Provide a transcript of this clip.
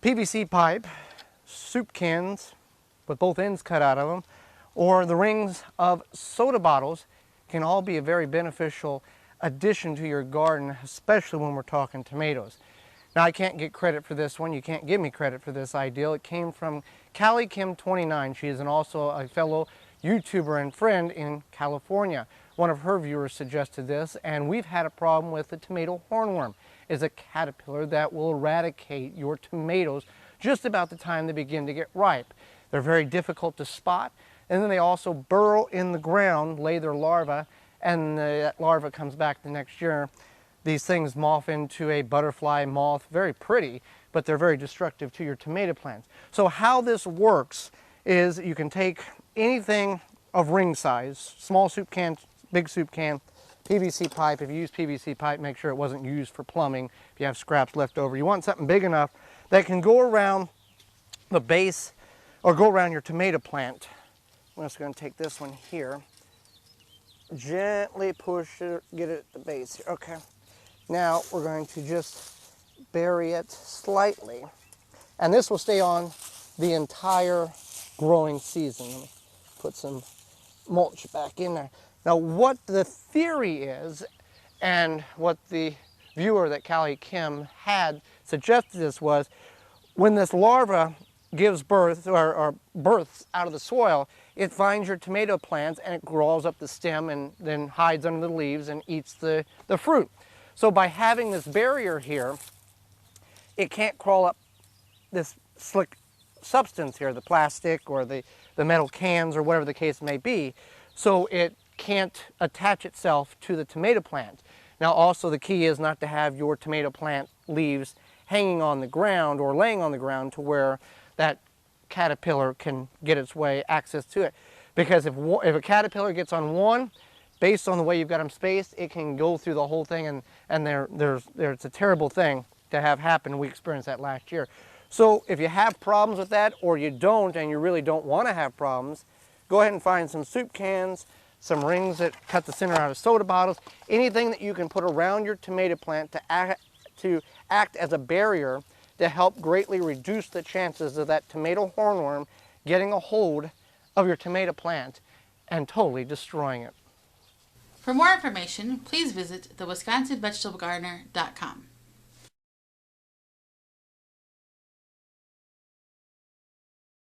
PVC pipe, soup cans with both ends cut out of them, or the rings of soda bottles can all be a very beneficial addition to your garden, especially when we're talking tomatoes. Now, I can't get credit for this one. You can't give me credit for this idea. It came from Callie Kim 29. She is also a fellow YouTuber and friend in California. One of her viewers suggested this, and we've had a problem with the tomato hornworm. It's a caterpillar that will eradicate your tomatoes just about the time they begin to get ripe. They're very difficult to spot, and then they also burrow in the ground, lay their larvae, and that larva comes back the next year. These things morph into a butterfly moth, very pretty, but they're very destructive to your tomato plants. So how this works is you can take anything of ring size, small soup can, big soup can, PVC pipe. If you use PVC pipe, make sure it wasn't used for plumbing. If you have scraps left over, you want something big enough that can go around the base or go around your tomato plant. I'm just going to take this one here, gently push it, get it at the base here. Okay. Now we're going to just bury it slightly, and this will stay on the entire growing season. Let me put some mulch back in there. Now, what the theory is, and what the viewer that Callie Kim had suggested this was, when this larva gives birth or births out of the soil, it finds your tomato plants and it crawls up the stem and then hides under the leaves and eats the fruit. So by having this barrier here, it can't crawl up this slick substance here, the plastic or the metal cans or whatever the case may be, so it can't attach itself to the tomato plant. Now also the key is not to have your tomato plant leaves hanging on the ground or laying on the ground to where that caterpillar can get its way access to it. Because if a caterpillar gets on one, based on the way you've got them spaced, it can go through the whole thing, and it's a terrible thing to have happen. We experienced that last year. So if you have problems with that, or you don't, and you really don't want to have problems, go ahead and find some soup cans, some rings that cut the center out of soda bottles, anything that you can put around your tomato plant to act as a barrier to help greatly reduce the chances of that tomato hornworm getting a hold of your tomato plant and totally destroying it. For more information, please visit thewisconsinvegetablegardener.com.